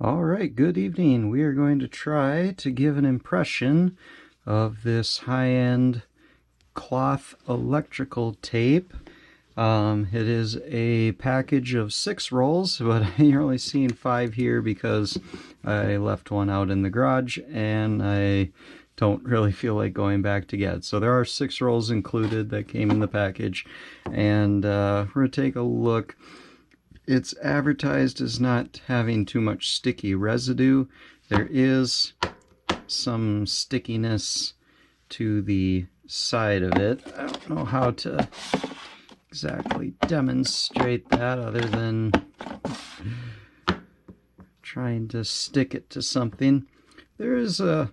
All right, good evening. We are going to try to give an impression of this high-end cloth electrical tape. It is a package of 6 rolls, but you're only seeing 5 here because I left one out in the garage and I don't really feel like going back to get it. So there are 6 rolls included that came in the package, and we're going to take a look. It's advertised as not having too much sticky residue. There is some stickiness to the side of it. I don't know how to exactly demonstrate that other than trying to stick it to something. There is a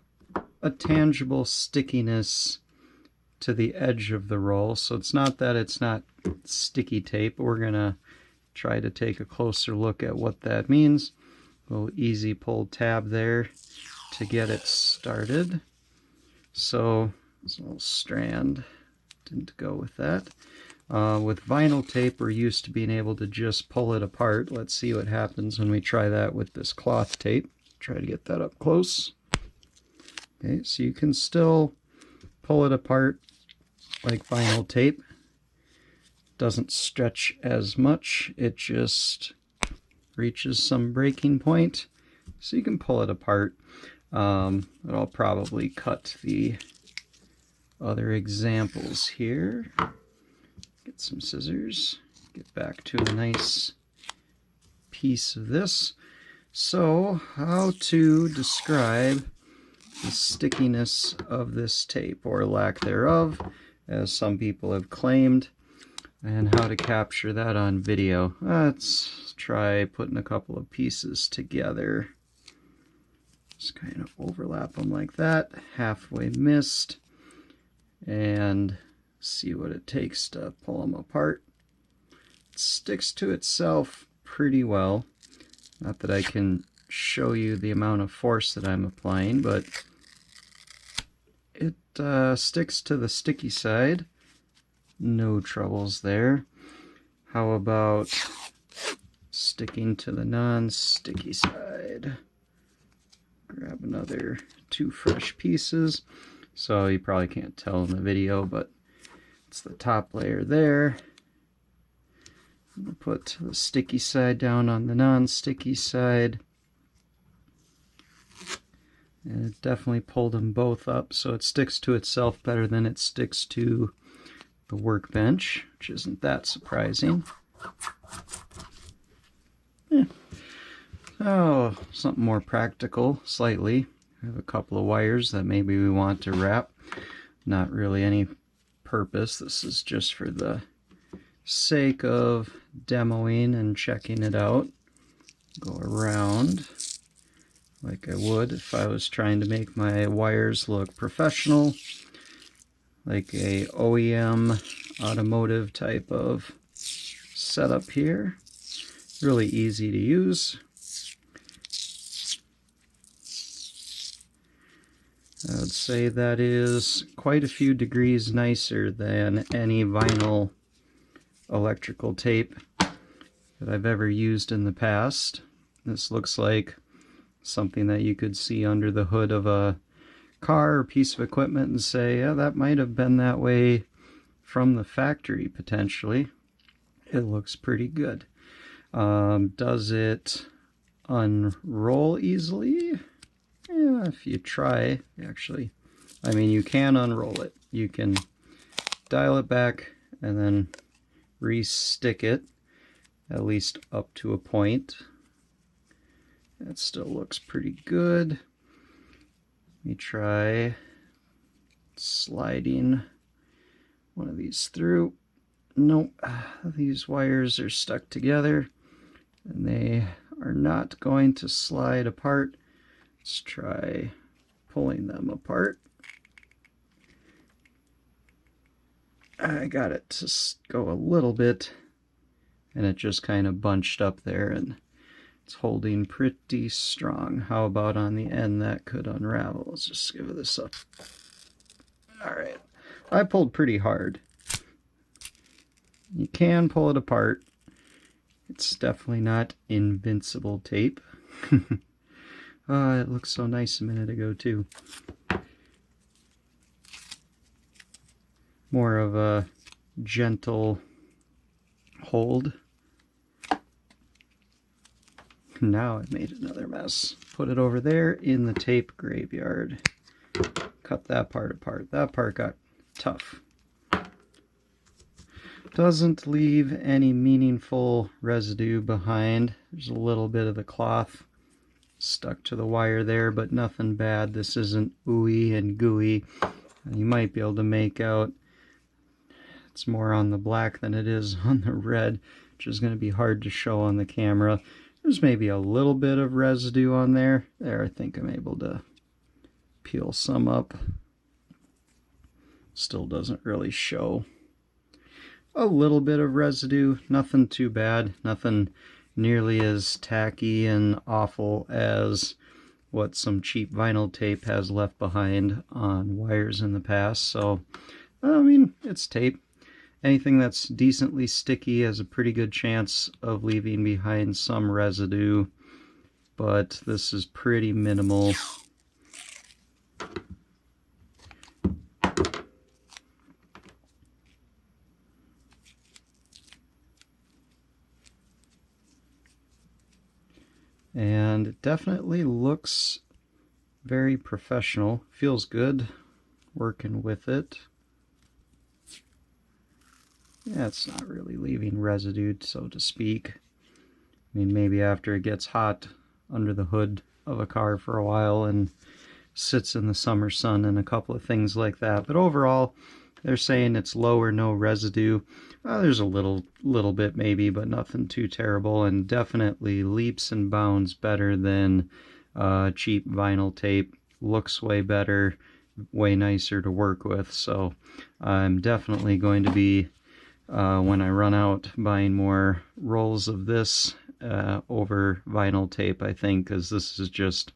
tangible stickiness to the edge of the roll, so it's not that it's not sticky tape. We're gonna try to take a closer look at what that means. A little easy pull tab there to get it started. So this little strand didn't go with that. With vinyl tape, we're used to being able to just pull it apart. Let's see what happens when we try that with this cloth tape. Try to get that up close. Okay, so you can still pull it apart like vinyl tape. Doesn't stretch as much, it just reaches some breaking point, so you can pull it apart. I'll probably cut the other examples here. Get some scissors, get back to a nice piece of this. So, how to describe the stickiness of this tape, or lack thereof, as some people have claimed, and how to capture that on video. Let's try putting a couple of pieces together. Just kind of overlap them like that, halfway missed, and see what it takes to pull them apart. It sticks to itself pretty well. Not that I can show you the amount of force that I'm applying, but it sticks to the sticky side. No troubles there. How about sticking to the non-sticky side? Grab another 2 fresh pieces. So you probably can't tell in the video, but it's the top layer there. I'm going to put the sticky side down on the non-sticky side. And it definitely pulled them both up, so it sticks to itself better than it sticks to the workbench, which isn't that surprising. Yeah. Oh, something more practical, slightly. I have a couple of wires that maybe we want to wrap. Not really any purpose. This is just for the sake of demoing and checking it out. Go around like I would if I was trying to make my wires look professional, like a OEM automotive type of setup here. Really easy to use. I would say that is quite a few degrees nicer than any vinyl electrical tape that I've ever used in the past. This looks like something that you could see under the hood of a car or piece of equipment and say, yeah, that might have been that way from the factory potentially. It looks pretty good. Does it unroll easily? Yeah, if you try, actually. I mean, you can unroll it. You can dial it back and then re-stick it, at least up to a point. That still looks pretty good. Let me try sliding one of these through. Nope, these wires are stuck together and they are not going to slide apart. Let's try pulling them apart. I got it to go a little bit and it just kind of bunched up there and it's holding pretty strong. How about on the end that could unravel? Let's just give this up. Alright, I pulled pretty hard. You can pull it apart. It's definitely not invincible tape. It looked so nice a minute ago too. More of a gentle hold. Now I made another mess. Put it over there in the tape graveyard. Cut that part apart. That part got tough. Doesn't leave any meaningful residue behind. There's a little bit of the cloth stuck to the wire there, but nothing bad. This isn't ooey and gooey. You might be able to make out it's more on the black than it is on the red, which is going to be hard to show on the camera. There's maybe a little bit of residue on there. There, I think I'm able to peel some up. Still doesn't really show. A little bit of residue, nothing too bad, nothing nearly as tacky and awful as what some cheap vinyl tape has left behind on wires in the past. So, I mean, it's tape. Anything that's decently sticky has a pretty good chance of leaving behind some residue, but this is pretty minimal. And it definitely looks very professional. Feels good working with it. Yeah, it's not really leaving residue, so to speak. I mean, maybe after it gets hot under the hood of a car for a while and sits in the summer sun and a couple of things like that. But overall, they're saying it's low or no residue. There's a little bit maybe, but nothing too terrible, and definitely leaps and bounds better than cheap vinyl tape. Looks way better, way nicer to work with. So I'm definitely going to be, when I run out, buying more rolls of this over vinyl tape, I think, because this is just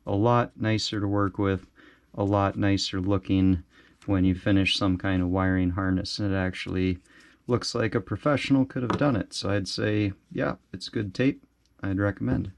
a lot nicer to work with, a lot nicer looking when you finish some kind of wiring harness, and it actually looks like a professional could have done it. So I'd say, yeah, it's good tape. I'd recommend.